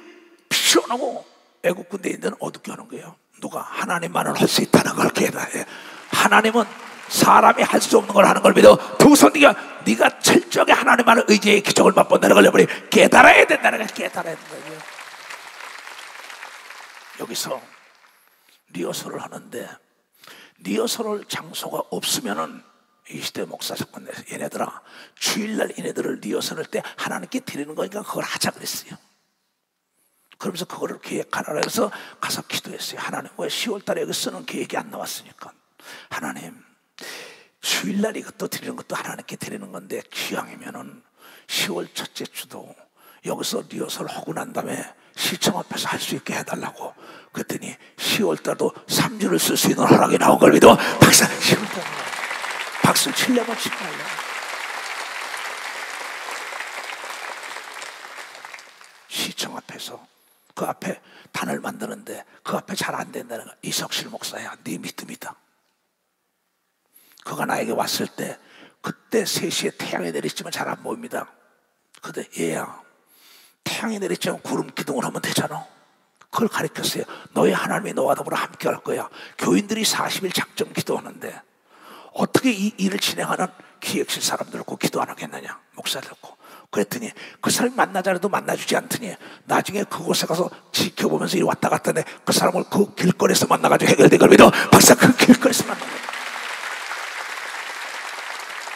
피어나고 애국 군대에 있는 어둡게 하는 거예요. 누가 하나님만은 할 수 있다는 걸 깨달아요. 하나님은 사람이 할 수 없는 걸 하는 걸 믿어 두 손 네가 철저하게 하나님만을 의지의 기적을 맛본다는 걸 여러분이 깨달아야 된다는 걸 깨달아야 된다는 거예요. 여기서 리허설을 하는데 리허설 장소가 없으면은 이 시대 목사 사건 내서 얘네들아 주일날 얘네들을 리허설할 때 하나님께 드리는 거니까 그걸 하자 그랬어요. 그러면서 그거를 계획하라 해서 가서 기도했어요. 하나님 왜 10월달에 여기 쓰는 계획이 안 나왔으니까 하나님 주일날 이것도 드리는 것도 하나님께 드리는 건데 기왕이면은 10월 첫째 주도 여기서 리허설 하고 난 다음에 시청 앞에서 할 수 있게 해달라고. 그랬더니 10월달도 3주를 쓸 수 있는 허락이 나온 걸 믿어 박수 10월달 박수 치려고 치고 말려. 시청 앞에서 그 앞에 단을 만드는데 그 앞에 잘 안 된다는 거야. 이석실 목사야 네 믿음이다. 그가 나에게 왔을 때 그때 3시에 태양이 내리지만 잘 안 보입니다. 근데 얘야 태양이 내리지만 구름 기둥을 하면 되잖아. 그걸 가르쳤어요. 너희 하나님이 너와 더불어 함께 할 거야. 교인들이 40일 작정 기도하는데 어떻게 이 일을 진행하는 기획실 사람들고 기도 안 하겠느냐 목사들고. 그랬더니 그 사람이 만나자 해도 만나주지 않더니 나중에 그곳에 가서 지켜보면서 이 왔다 갔다 해. 그 사람을 그 길거리에서 만나가지고 해결된 걸 믿어 박사 그 길거리에서 만나.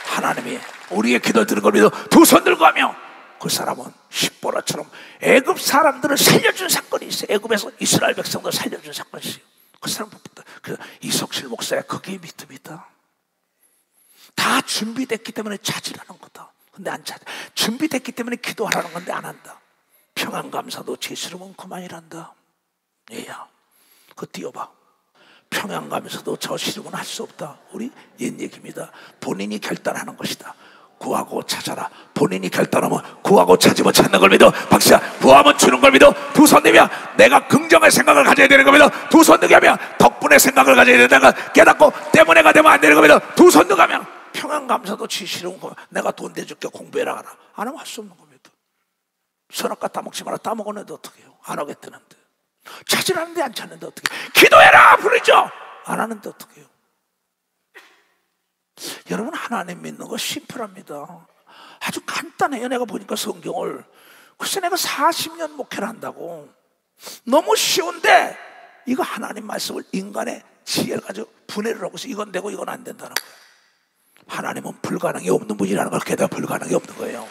하나님이 우리의 기도를 들은 걸 믿어 두 손 들고 하며 그 사람은 십보라처럼 애굽 사람들을 살려준 사건이 있어요. 애굽에서 이스라엘 백성들 살려준 사건이 있어요. 그 사람 그래서 이석실 목사야 그게 믿음이다. 다 준비됐기 때문에 찾으라는 거다. 근데 안 찾아. 준비됐기 때문에 기도하라는 건데 안 한다. 평안감사도 제스름은 그만이란다. 얘야 그거 띄워봐. 평안감사도 저 시름은 할 수 없다. 우리 옛 얘기입니다. 본인이 결단하는 것이다. 구하고 찾아라. 본인이 결단하면 구하고 찾으면 찾는 걸 믿어 박사. 구하면 주는 걸 믿어 두 손 들며 내가 긍정의 생각을 가져야 되는 걸 믿어 두 손 들게 하며 덕분의 생각을 가져야 된다는 걸 깨닫고 때문에가 되면 안 되는 걸 믿어 두 손 들게 하며 평안감사도 지시는 거. 내가 돈 대줄게 공부해라 하라. 안 하면 할 수 없는 겁니다. 선악과 따먹지 마라. 따먹었는데 어떻게 해요? 안 하겠다는데. 찾으라는데 안 찾는데 어떻게 해요? 기도해라 부르죠. 안 하는데 어떻게 해요? 여러분 하나님 믿는 거 심플합니다. 아주 간단해요. 내가 보니까 성경을 글쎄 내가 40년 목회를 한다고 너무 쉬운데 이거 하나님 말씀을 인간의 지혜를 가지고 분해를 하고서 이건 되고 이건 안 된다는 거예요. 하나님은 불가능이 없는 분이라는 걸 깨달아 불가능이 없는 거예요.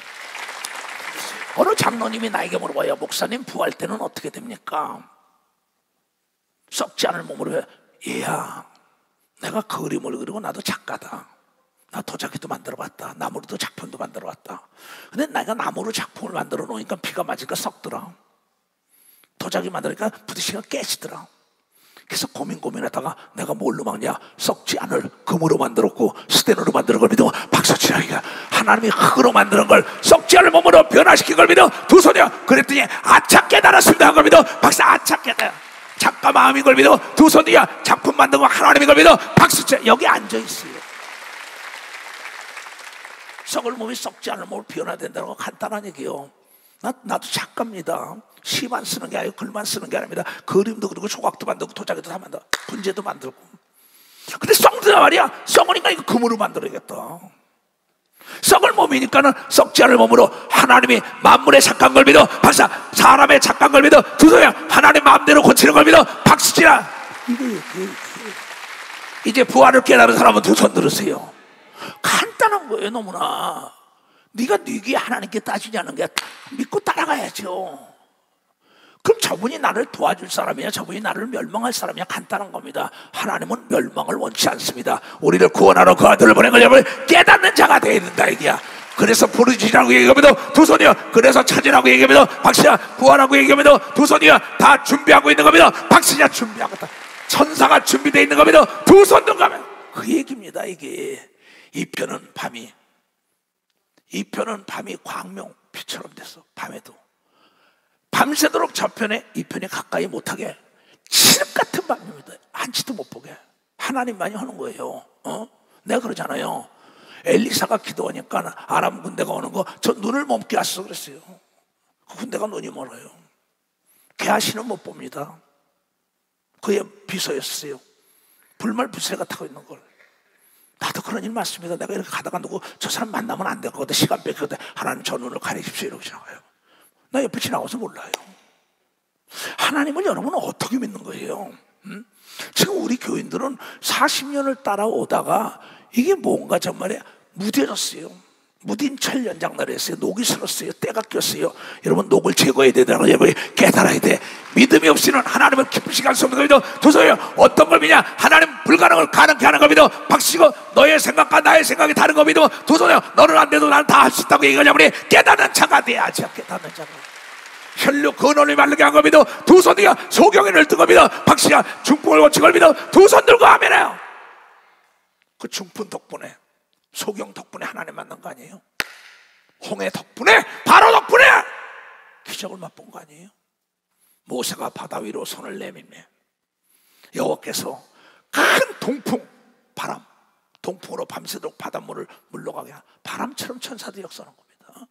어느 장로님이 나에게 물어봐요. 목사님 부활 때는 어떻게 됩니까? 썩지 않을 몸으로 해. 얘야 내가 그림을 그리고 나도 작가다. 나 도자기도 만들어봤다. 나무로도 작품도 만들어봤다. 근데 내가 나무로 작품을 만들어 놓으니까 비가 맞으니까 썩더라. 도자기 만드니까 부딪히니까 깨지더라. 그래서 고민하다가 내가 뭘로 막냐? 썩지 않을 금으로 만들었고 스테인으로 만드는 걸 믿어 박사치라니까 하나님이 흙으로 만드는 걸 썩지 않을 몸으로 변화시킨 걸 믿어 두 손이야. 그랬더니 아차 깨달았습니다 한 걸 믿어 박사. 아차 깨달아 작가 마음인 걸 믿어 두 손이야. 작품 만든 거 하나님인 걸 믿어 박수쳐. 여기 앉아있어요. 썩을 몸이 썩지 않을 몸을 변화된다는 거 간단한 얘기예요. 나도 작가입니다. 시만 쓰는 게 아니고 글만 쓰는 게 아닙니다. 그림도 그리고 조각도 만들고 도자기도 다 만들고 분재도 만들고. 근데 썩는 말이야. 썩은 인간 이거 금으로 만들어야겠다. 썩을 몸이니까는 썩지 않을 몸으로 하나님이 만물의 착한 걸 믿어. 박사 사람의 착한 걸 믿어. 두 손이야. 하나님 마음대로 고치는 걸 믿어. 박수치라. 이제 부활을 깨달은 사람은 두 손 들으세요. 간단한 거예요. 너무나. 네가 네 귀에 하나님께 따지냐는 게 믿고 따라가야죠. 그럼 저분이 나를 도와줄 사람이냐 저분이 나를 멸망할 사람이냐 간단한 겁니다. 하나님은 멸망을 원치 않습니다. 우리를 구원하러 그 아들을 보낸 거냐면 깨닫는 자가 되어야 된다 이게야. 그래서 부르짖으라고 얘기하면서 두 손이요. 그래서 찾으라고 얘기하면서 박수야. 구하라고 얘기하면서 두 손이요. 다 준비하고 있는 겁니다. 박수야. 준비하고 있다. 천사가 준비되어 있는 겁니다. 두 손 등 가면 그 얘기입니다. 이게 이 편은 밤이 광명빛처럼 됐어. 밤에도 밤새도록 저편에 이 편이 가까이 못하게 칠흑 같은 밤입니다. 한치도 못 보게 하나님만이 하는 거예요. 내가 그러잖아요. 엘리사가 기도하니까 아람 군대가 오는 거 저 눈을 멈게 하셔서 그랬어요. 그 군대가 눈이 멀어요. 게하시는 못 봅니다. 그의 비서였어요. 불말 부세가 타고 있는 걸. 나도 그런 일 많습니다. 내가 이렇게 가다가 누구 저 사람 만나면 안 될 것 같아. 시간 뺏거든. 하나님 저 눈을 가리십시오 이러고 지나가요. 나 옆에 지나가서 몰라요. 하나님을 여러분은 어떻게 믿는 거예요? 지금 우리 교인들은 40년을 따라오다가 이게 뭔가 정말에 무뎌졌어요. 무딘 철 연장날에 했어요. 녹이 슬었어요. 때가 꼈어요. 여러분 녹을 제거해야 되다는 여러분이 깨달아야 돼. 믿음이 없이는 하나님을 기쁘시게 할 수 없는 겁니다. 도서요. 어떤 걸 믿냐? 하나님 불가능을 가능케 하는 겁니다. 박수치고 너의 생각과 나의 생각이 다른 겁니다. 도서요. 너는 안 돼도 나는 다 할 수 있다고 얘기하냐면 깨닫는 자가 돼야지. 깨닫는 자가. 혈류 근원을 마르게 한 겁니다. 두 손 들고 소경인을 뜬 겁니다. 박수야. 중풍을 고친 겁니다. 두 손 들고 하면요. 그 중풍 덕분에 소경 덕분에 하나님 만난 거 아니에요? 홍해 덕분에 바로 덕분에 기적을 맛본 거 아니에요? 모세가 바다 위로 손을 내밀매 여호와께서 큰 동풍 바람 동풍으로 밤새도록 바닷물을 물러가게 하는 바람처럼 천사들이 역사하는 겁니다.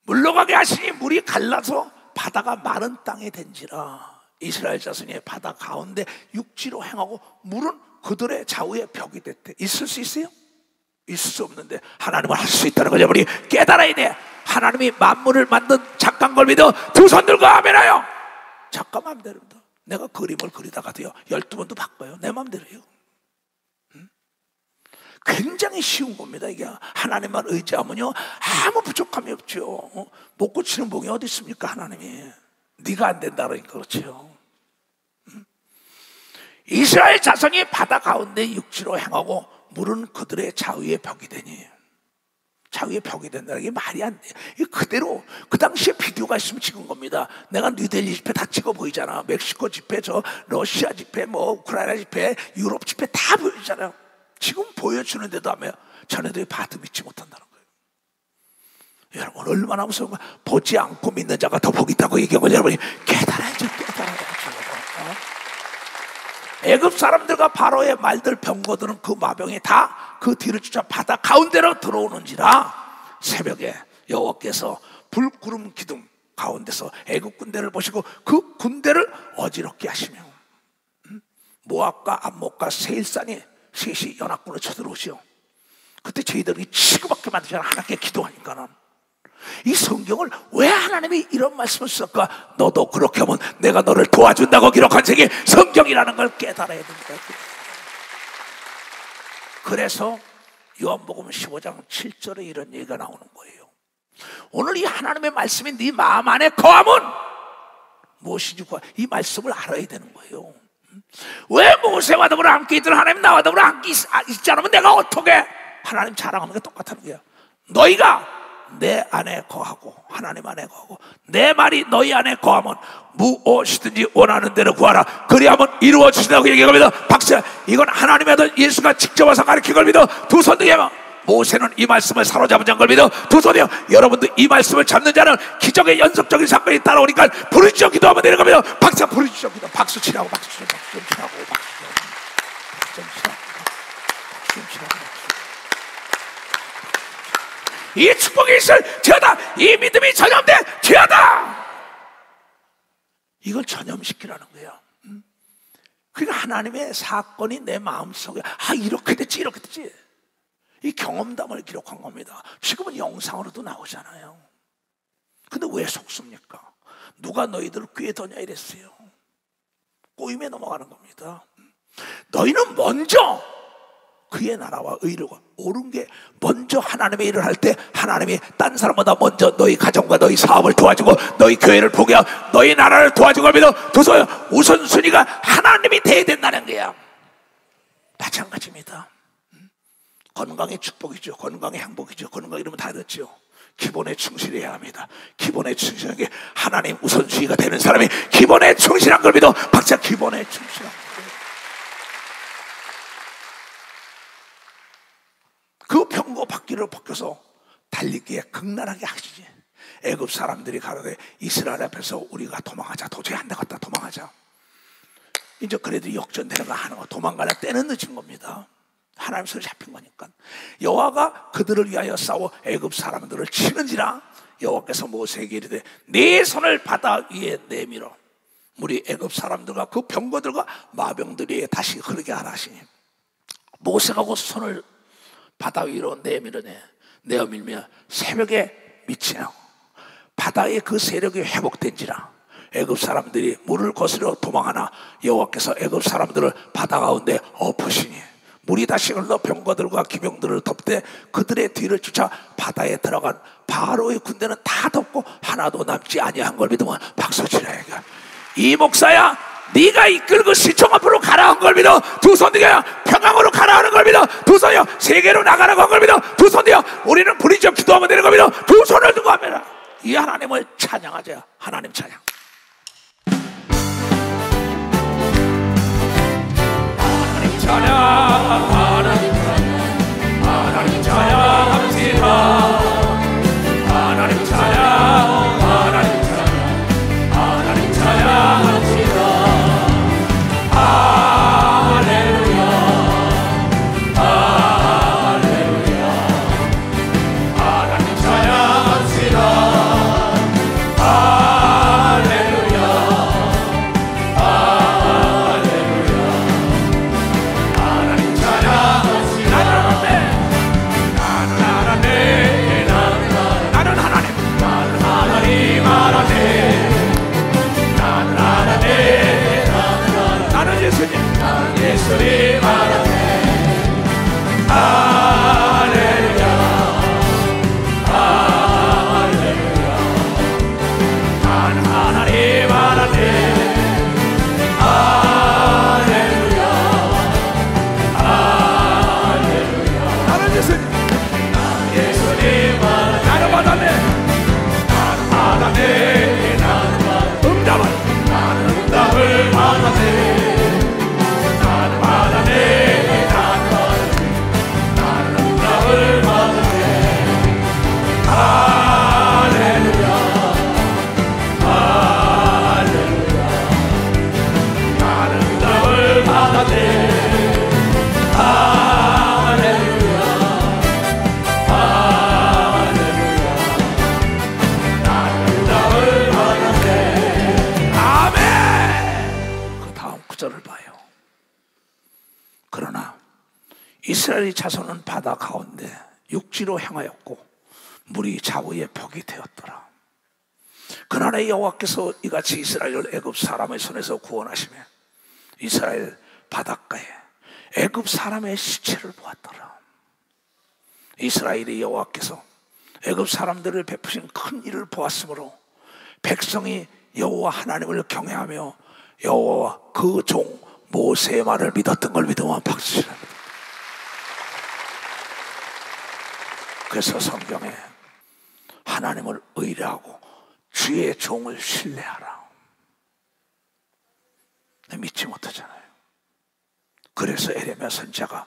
물러가게 하시니 물이 갈라서 바다가 마른 땅이 된지라. 이스라엘 자손이 바다 가운데 육지로 행하고 물은 그들의 좌우에 벽이 됐대. 있을 수 있어요? 있을 수 없는데 하나님은 할 수 있다는 거죠. 우리 깨달아야 돼. 하나님이 만물을 만든 작가인 걸 믿어. 두 손 들고 아멘하여. 작가 마음대로입니다. 내가 그림을 그리다가도요 12번도 바꿔요. 내 마음대로요. 굉장히 쉬운 겁니다. 이게 하나님만 의지하면요 아무 부족함이 없죠. 못 고치는 복이 어디 있습니까? 하나님이 네가 안 된다 그러니까 그렇죠. 이스라엘 자손이 바다 가운데 육지로 행하고 물은 그들의 좌우에 벽이 되니. 좌우에 벽이 된다는 게 말이 안 돼. 이게 그대로 그 당시에 비디오가 있으면 찍은 겁니다. 내가 뉴델리 집회 다 찍어 보이잖아. 멕시코 집회, 저 러시아 집회, 뭐 우크라이나 집회, 유럽 집회 다 보여주잖아요. 지금 보여주는데도 하면 자네들이 봐도 믿지 못한다는 거예요. 여러분 얼마나 무서운가. 보지 않고 믿는 자가 더 복이 있다고 얘기하고 여러분이 깨달아야죠. 애굽 사람들과 바로의 말들 병거들은 그 마병이 다 그 뒤를 쫓아 바다 가운데로 들어오는지라. 새벽에 여호와께서 불구름 기둥 가운데서 애굽 군대를 보시고 그 군대를 어지럽게 하시며 모압과 암몬과 세일산이 셋이 연합군을 쳐들어오시오. 그때 저희들이 치고받게 만들잖아. 하나님께 기도하니까는. 이 성경을 왜 하나님이 이런 말씀을 썼을까? 너도 그렇게 하면 내가 너를 도와준다고 기록한 책이 성경이라는 걸 깨달아야 됩니다. 그래서 요한복음 15장 7절에 이런 얘기가 나오는 거예요. 오늘 이 하나님의 말씀이 네 마음 안에 거하면 무엇인지 이 말씀을 알아야 되는 거예요. 왜 모세와 더불어 함께 있던 하나님 나와 더불어 함께 있지 않으면 내가 어떻게? 하나님 자랑하는 게 똑같은 거야. 너희가 내 안에 거하고 하나님 안에 거하고 내 말이 너희 안에 거하면 무엇이든지 원하는 대로 구하라. 그리하면 이루어지신다고 얘기합니다. 박수. 이건 하나님의 아들 예수가 직접 와서 가르친 걸 믿어. 두 손 들게 하면 모세는 이 말씀을 사로잡은 자인 걸 믿어. 두 손이요. 여러분도 이 말씀을 잡는 자는 기적의 연속적인 사건이 따라오니까 부르짖어 기도하면 되는 겁니다. 박수. 부르짖어 기도. 박수 치라고. 박수 치라고. 박수 좀 치라고. 박수 좀 치라고. 박수 좀 치라고. 이 축복이 있을지어다. 이 믿음이 전염될지어다. 이걸 전염시키라는 거예요. 그러니까 하나님의 사건이 내 마음속에 이렇게 됐지 이렇게 됐지, 이 경험담을 기록한 겁니다. 지금은 영상으로도 나오잖아요. 근데 왜 속습니까? 누가 너희들을 꾀더냐 이랬어요. 꼬임에 넘어가는 겁니다. 너희는 먼저 그의 나라와 의를, 옳은 게 먼저 하나님의 일을 할 때 하나님이 딴 사람보다 먼저 너희 가정과 너희 사업을 도와주고 너희 교회를 포기하고 너희 나라를 도와주고 하면서 도서 우선순위가 하나님이 돼야 된다는 거야. 마찬가지입니다. 건강의 축복이죠. 건강의 행복이죠. 건강 이러면 다 됐죠. 기본에 충실해야 합니다. 기본에 충실한 게 하나님 우선순위가 되는 사람이 기본에 충실한 걸 믿어. 박자 기본에 충실한 걸. 그 병거 바퀴를 벗겨서 달리기에 극난하게 하시지. 애굽 사람들이 가로되 이스라엘 앞에서 우리가 도망하자. 도저히 안 되겠다. 도망하자. 이제 그래도 역전되는 거 하는 거, 도망가려 때는 늦은 겁니다. 하나님 손에 잡힌 거니까. 여호와가 그들을 위하여 싸워 애굽 사람들을 치는지라. 여호와께서 모세에게 이르되 네 손을 바다 위에 내밀어 물이 애굽 사람들과 그 병거들과 마병들이 다시 흐르게 하라 하시니, 모세가 그 손을 바다 위로 내어밀며 새벽에 미치나 바다의 그 세력이 회복된지라. 애굽 사람들이 물을 거스려 도망하나 여호와께서 애굽 사람들을 바다 가운데 엎으시니 물이 다시 흘러 병거들과 기병들을 덮되 그들의 뒤를 쫓아 바다에 들어간 바로의 군대는 다 덮고 하나도 남지 아니한 걸 믿으면 박수치라. 이 목사야, 네가 이끌고 시청 앞으로 가라 한 걸 믿어. 두 손 들여 평강으로 가라 하는 걸 믿어. 두 손이여 세계로 나가라고 한 걸 믿어. 두 손 들여 우리는 부리짖어 기도하면 되는 걸 믿어. 두 손을 들고 하면 이 하나님을 찬양하자. 하나님 찬양. 하나님 찬양, 하나님 찬양, 하나님 찬양합시다. 하나님 찬양, 하나님 찬양, 하나님 찬양합시다. 할렐루야, 할렐루야. 하나님 찬양합시다. 할렐루야, 할렐루야. 하나님 찬양합시다. 나는 하나님, 나는 하나님, 나는 하나님, 나는 하나님, 나는 예수님, 나는 예수님 하나님. 할렐루야, 할렐루야. 나는 하나님 하나님. 할렐루야, 할렐루야. 나는 예수님, 나는 예수님 하나님. 나는 받았네, 나는 받았네, 나는 받았네. 응답을, 나는 응답을 받았네. 나는 받았네, 나는 받았네, 나는 응답을 받았네. 할렐루야, 할렐루야. 나는 응답을 받았네. 할렐루야, 할렐루야. 나는 응답을 받았네. 아멘. 그 다음 구절을 봐요. 그러나 이스라엘의 자손은 바다 가운데 육지로 향하였고 물이 좌우에 벽이 되었더라. 그날에 여호와께서 이같이 이스라엘을 애굽 사람의 손에서 구원하시며 이스라엘 바닷가에 애굽 사람의 시체를 보았더라. 이스라엘의 여호와께서 애굽 사람들을 베푸신 큰 일을 보았으므로 백성이 여호와 하나님을 경외하며 여호와 그 종 모세의 말을 믿었던 걸 믿으면 박수치랍니다. 그래서 성경에 하나님을 의뢰하고 주의 종을 신뢰하라. 믿지 못하잖아요. 그래서 에레미야 선지자가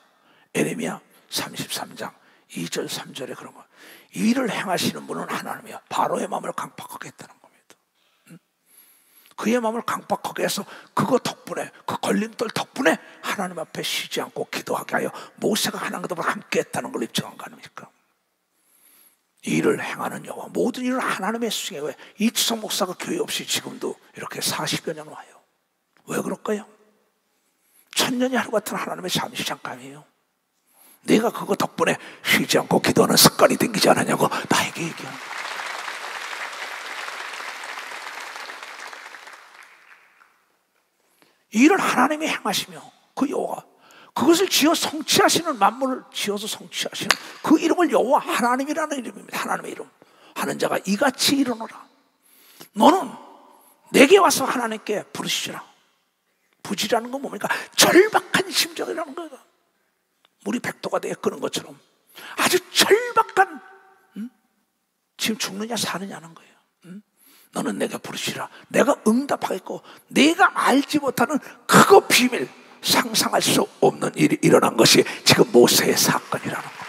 에레미야 33장 2절 3절에 그런 거, 이를 행하시는 분은 하나님이야. 바로의 마음을 강팍하게 했다는 겁니다. 그의 마음을 강팍하게 해서 그거 덕분에, 그 걸림돌 덕분에 하나님 앞에 쉬지 않고 기도하게 하여 모세가 하나님과 함께 했다는 걸 입증한 거 아닙니까? 이 일을 행하는 여호와, 모든 일을 하나님의 수행에. 왜 이치성 목사가 교회 없이 지금도 이렇게 40여 년 와요? 왜 그럴까요? 천년이 하루 같은 하나님의 잠시 잠깐이에요. 내가 그거 덕분에 쉬지 않고 기도하는 습관이 생기지 않았냐고 나에게 얘기하는 거예요. 이 일을 하나님이 행하시며 그 여호와, 그것을 지어 성취하시는, 만물을 지어서 성취하시는 그 이름을 여호와 하나님이라는 이름입니다. 하나님의 이름. 하는 자가 이같이 이르노라. 너는 내게 와서 하나님께 부르시라. 부지라는 건 뭡니까? 절박한 심정이라는 거예요. 물이 100도가 되어 끄는 것처럼 아주 절박한, 지금 죽느냐 사느냐는 거예요. 너는 내가 부르시라. 내가 응답하겠고, 내가 알지 못하는 크고 비밀, 상상할 수 없는 일이 일어난 것이 지금 모세의 사건이라는 거예요.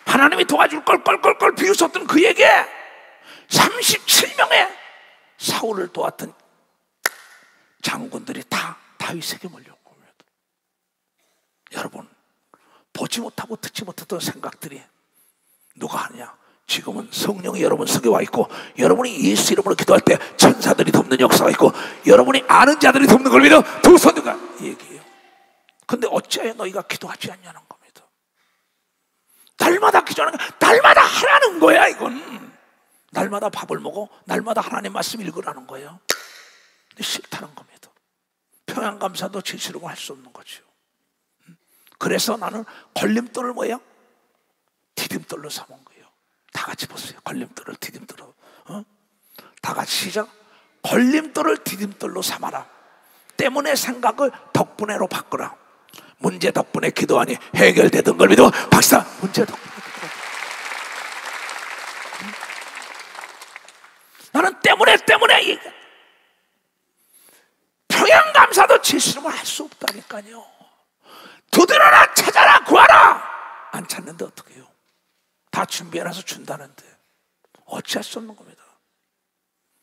하나님이 도와줄 걸 껄껄껄 비웃었던 그에게 37명의 사울을 도왔던 장군들이 다 다윗에게 몰려옵니다. 여러분, 보지 못하고 듣지 못했던 생각들이 누가 하느냐? 지금은 성령이 여러분 속에 와 있고, 여러분이 예수 이름으로 기도할 때 천사들이 돕는 역사가 있고, 여러분이 아는 자들이 돕는 걸 믿어 두 손들과 얘기해요. 근데 어찌하여 너희가 기도하지 않냐는 겁니다. 날마다 기도하는 거야. 날마다 하라는 거야. 이건 날마다 밥을 먹어, 날마다 하나님 말씀 읽으라는 거예요. 근데 싫다는 겁니다. 평안감사도 제시로 할 수 없는 거죠. 그래서 나는 걸림돌을 뭐야? 디딤돌로 삼은 거예요. 다 같이 보세요. 걸림돌을 디딤돌로. 다 같이 시작. 걸림돌을 디딤돌로 삼아라. 때문에 생각을 덕분에로 바꾸라. 문제 덕분에 기도하니 해결되던 걸 믿어. 박사, 문제 덕분에 기도하라. 나는 때문에 평양감사도 제시로 할 수 없다니까요. 두드려라, 찾아라, 구하라. 안 찾는데 어떻게 해요? 다 준비해놔서 준다는데 어찌할 수 없는 겁니다.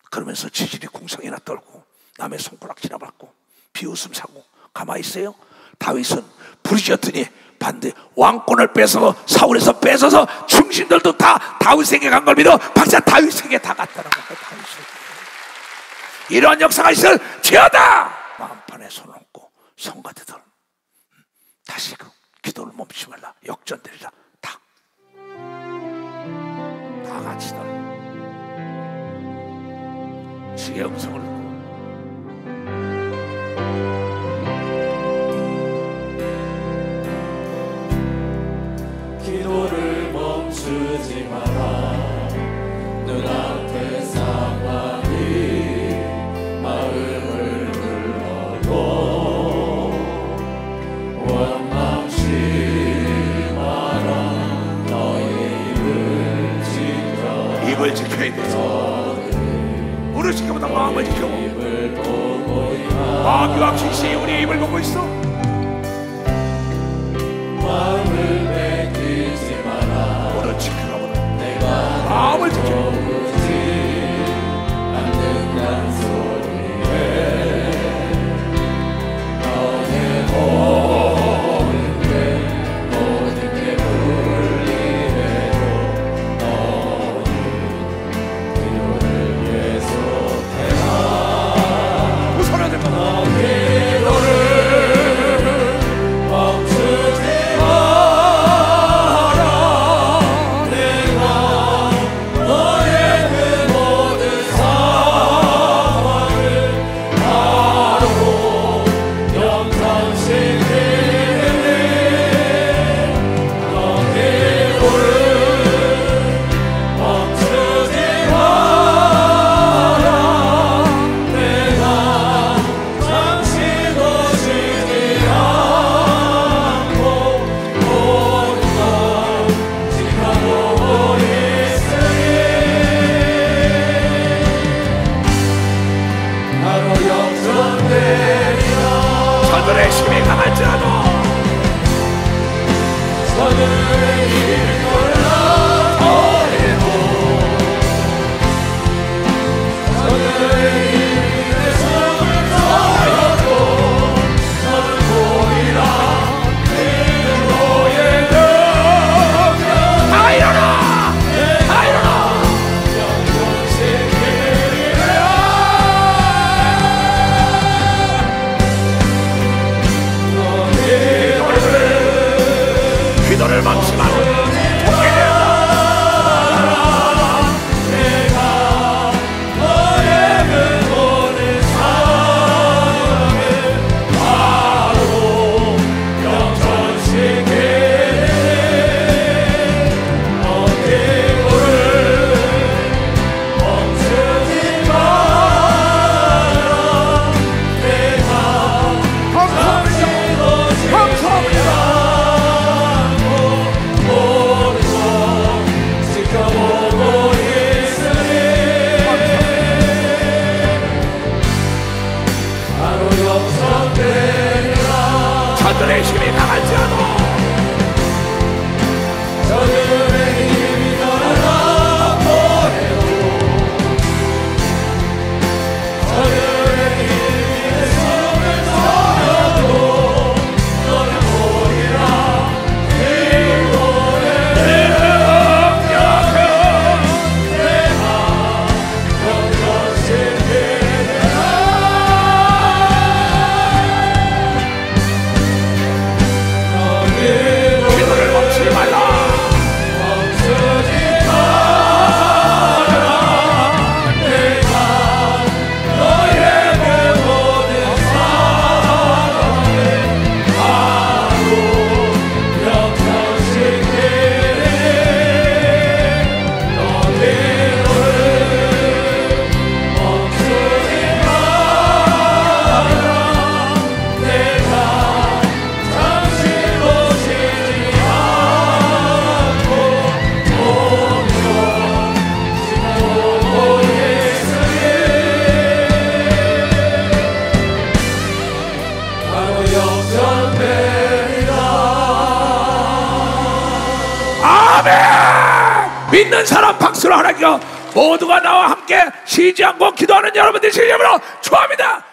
그러면서 지질이 궁성이나 떨고 남의 손가락질나 받고 비웃음 사고 가만히 있어요? 다윗은 부르짖었더니 반대 왕권을 뺏어서 사울에서 뺏어서 중신들도 다 다윗에게 간 걸 믿어. 박사, 다윗에게 다 갔다는 겁니다. 다윗에게. 이러한 역사가 있을지어다. 마음판에 손을 얹고 성가대들 다시 그 기도를 멈추지 말라. 역전되리라. 다 같이 지의 음성을 듣고
기도를 멈추지 마라. 눈앞의 상황이 마음을 눌러도 원망치 마라. 너의 입을 지켜.
입을 지켜야 돼. 물을 지켜보다 마음을 지켜. 마귀와 귀신이 우리의 입을 보고 있어.
마음을 뺏기지 마라.
물을 지켜보다
내가
마음을 지켜.
오지 않는다는 소리에 너의 모든 게 불리해도 너는 기도를 계속해라.
웃어라 될 거다.
기도를 멈추지 마라. 내가 너의 그 모든 상황을 바로 명상시키네. 너 기도를 멈추지 마라. 내가 잠시도 쉬지 않고 모든 걸 지켜보고 있으니 바로 역전되리라.
저들의 힘이 강할지라도
저들의 일을 골라버리고 저들의 일에 숨을 터여도 너는 보이라. 기도의 별 역전되리라.
아멘. 믿는 사람 박수로 하나님께 모두가 나와 함께 쉬지 않고 기도하는 여러분들 주님으로 축원합니다.